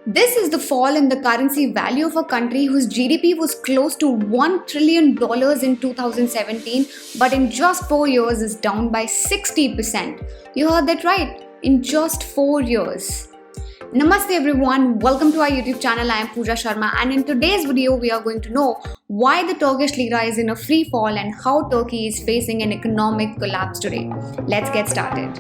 This is the fall in the currency value of a country whose GDP was close to $1 trillion in 2017, but in just 4 years is down by 60%. You heard that right, in just 4 years. Namaste everyone, welcome to our YouTube channel. I am Pooja Sharma, and in today's video we are going to know why the Turkish lira is in a free fall and how Turkey is facing an economic collapse today. Let's get started.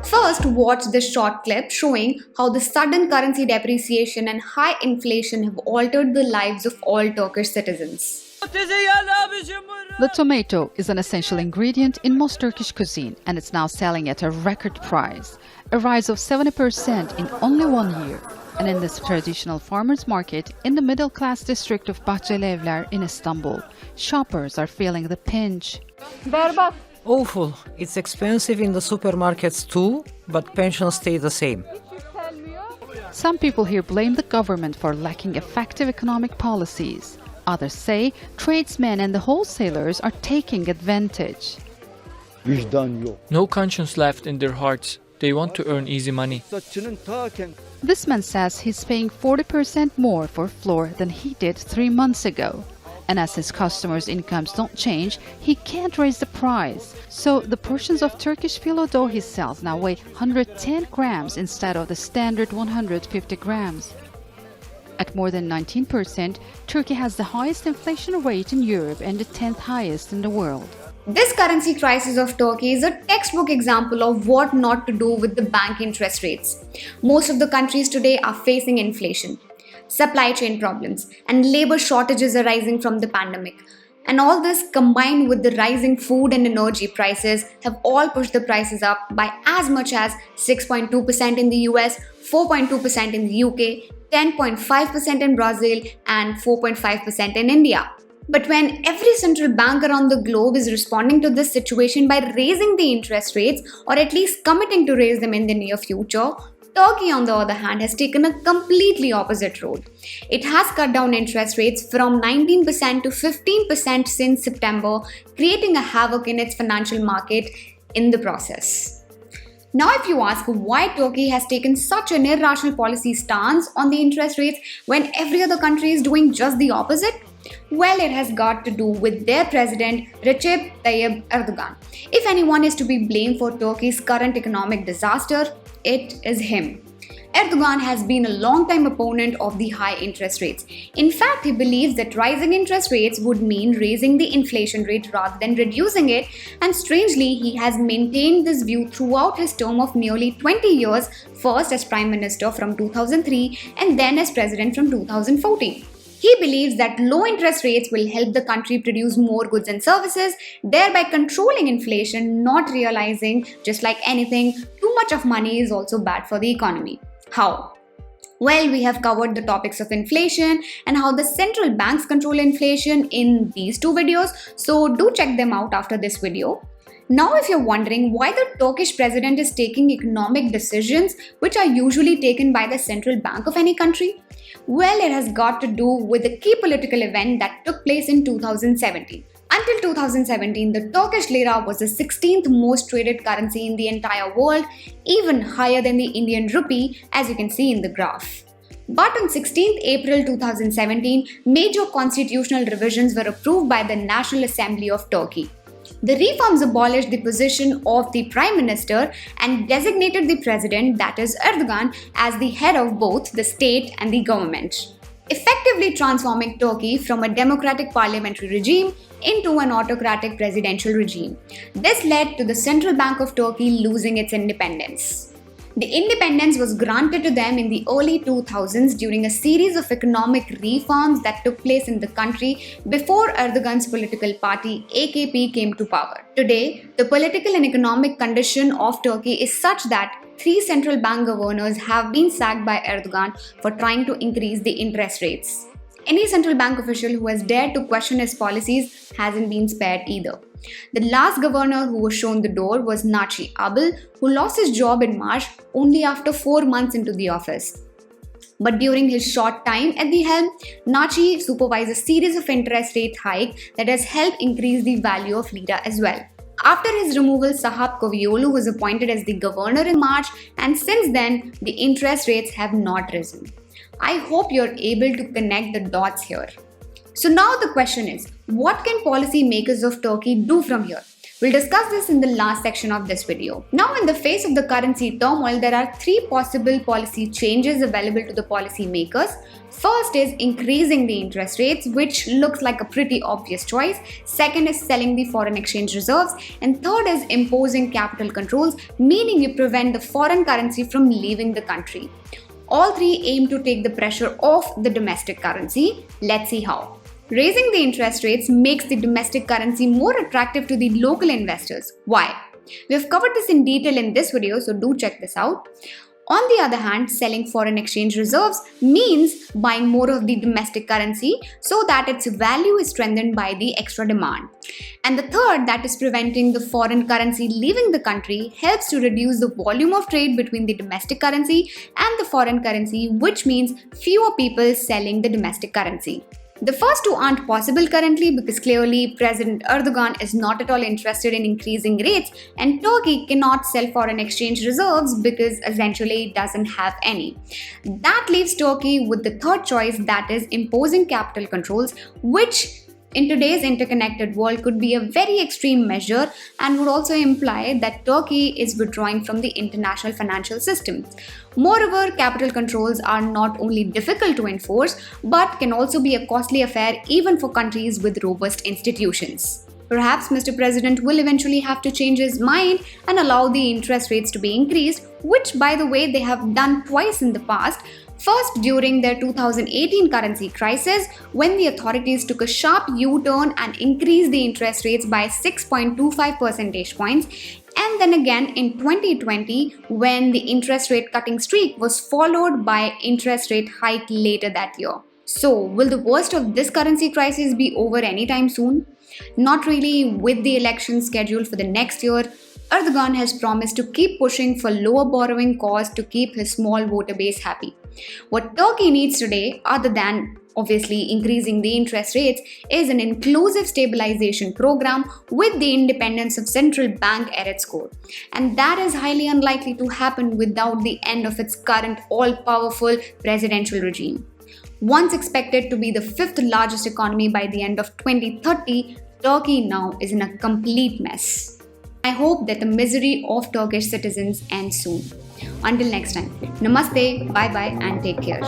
First, watch this short clip showing how the sudden currency depreciation and high inflation have altered the lives of all Turkish citizens. The tomato is an essential ingredient in most Turkish cuisine, and it's now selling at a record price, a rise of 70% in only 1 year. And in this traditional farmers market in the middle-class district of Bahçelievler in Istanbul, shoppers are feeling the pinch. Awful. It's expensive in the supermarkets too, but pensions stay the same. Some people here blame the government for lacking effective economic policies. Others say tradesmen and the wholesalers are taking advantage. No conscience left in their hearts. They want to earn easy money. This man says he's paying 40% more for flour than he did 3 months ago. And as his customers' incomes don't change, he can't raise the price. So the portions of Turkish filo dough he sells now weigh 110 grams instead of the standard 150 grams. At more than 19%, Turkey has the highest inflation rate in Europe and the 10th highest in the world. This currency crisis of Turkey is a textbook example of what not to do with the bank interest rates. Most of the countries today are facing inflation, supply chain problems, and labor shortages arising from the pandemic. And all this combined with the rising food and energy prices have all pushed the prices up by as much as 6.2% in the US, 4.2% in the UK, 10.5% in Brazil, and 4.5% in India. But when every central bank around the globe is responding to this situation by raising the interest rates, or at least committing to raise them in the near future, Turkey, on the other hand, has taken a completely opposite road. It has cut down interest rates from 19% to 15% since September, creating a havoc in its financial market in the process. Now, if you ask why Turkey has taken such an irrational policy stance on the interest rates when every other country is doing just the opposite, well, it has got to do with their president, Recep Tayyip Erdogan. If anyone is to be blamed for Turkey's current economic disaster, it is him. Erdogan has been a long-time opponent of the high interest rates. In fact, he believes that rising interest rates would mean raising the inflation rate rather than reducing it, and strangely, he has maintained this view throughout his term of nearly 20 years, first as Prime Minister from 2003 and then as President from 2014. He believes that low interest rates will help the country produce more goods and services, thereby controlling inflation, not realizing, just like anything, too much of money is also bad for the economy. How? Well, we have covered the topics of inflation and how the central banks control inflation in these two videos, so do check them out after this video. Now, if you're wondering why the Turkish president is taking economic decisions which are usually taken by the central bank of any country, well, it has got to do with a key political event that took place in 2017. Until 2017, the Turkish lira was the 16th most traded currency in the entire world, even higher than the Indian rupee, as you can see in the graph. But on 16th April 2017, major constitutional revisions were approved by the National Assembly of Turkey. The reforms abolished the position of the Prime Minister and designated the President, that is Erdogan, as the head of both the state and the government, effectively transforming Turkey from a democratic parliamentary regime into an autocratic presidential regime. This led to the Central Bank of Turkey losing its independence. The independence was granted to them in the early 2000s during a series of economic reforms that took place in the country before Erdogan's political party AKP came to power. Today, the political and economic condition of Turkey is such that 3 central bank governors have been sacked by Erdogan for trying to increase the interest rates. Any central bank official who has dared to question his policies hasn't been spared either. The last governor who was shown the door was Naci Abel, who lost his job in March only after 4 months into the office. But during his short time at the helm, Naci supervised a series of interest rate hikes that has helped increase the value of lira as well. After his removal, Sahab Koviolu was appointed as the governor in March, and since then, the interest rates have not risen. I hope you're able to connect the dots here. So now the question is, what can policymakers of Turkey do from here? We'll discuss this in the last section of this video. Now, in the face of the currency turmoil, there are three possible policy changes available to the policymakers. First is increasing the interest rates, which looks like a pretty obvious choice. Second is selling the foreign exchange reserves. And third is imposing capital controls, meaning you prevent the foreign currency from leaving the country. All three aim to take the pressure off the domestic currency. Let's see how. Raising the interest rates makes the domestic currency more attractive to the local investors. Why? We have covered this in detail in this video, so do check this out. On the other hand, selling foreign exchange reserves means buying more of the domestic currency so that its value is strengthened by the extra demand. And the third, that is preventing the foreign currency leaving the country, helps to reduce the volume of trade between the domestic currency and the foreign currency, which means fewer people selling the domestic currency. The first two aren't possible currently because clearly President Erdogan is not at all interested in increasing rates, and Turkey cannot sell foreign exchange reserves because essentially it doesn't have any. That leaves Turkey with the third choice, that is imposing capital controls, which in today's interconnected world could be a very extreme measure and would also imply that Turkey is withdrawing from the international financial system. Moreover, capital controls are not only difficult to enforce but can also be a costly affair even for countries with robust institutions. Perhaps Mr. President will eventually have to change his mind and allow the interest rates to be increased, which by the way they have done twice in the past. First, during their 2018 currency crisis, when the authorities took a sharp U-turn and increased the interest rates by 6.25 percentage points, and then again in 2020 when the interest rate cutting streak was followed by interest rate hike later that year. So, will the worst of this currency crisis be over anytime soon? Not really. With the election scheduled for the next year, Erdogan has promised to keep pushing for lower borrowing costs to keep his small voter base happy. What Turkey needs today, other than obviously increasing the interest rates, is an inclusive stabilization program with the independence of central bank at its core. And that is highly unlikely to happen without the end of its current all-powerful presidential regime. Once expected to be the fifth largest economy by the end of 2030, Turkey now is in a complete mess. I hope that the misery of Turkish citizens ends soon. Until next time, namaste, bye bye, and take care.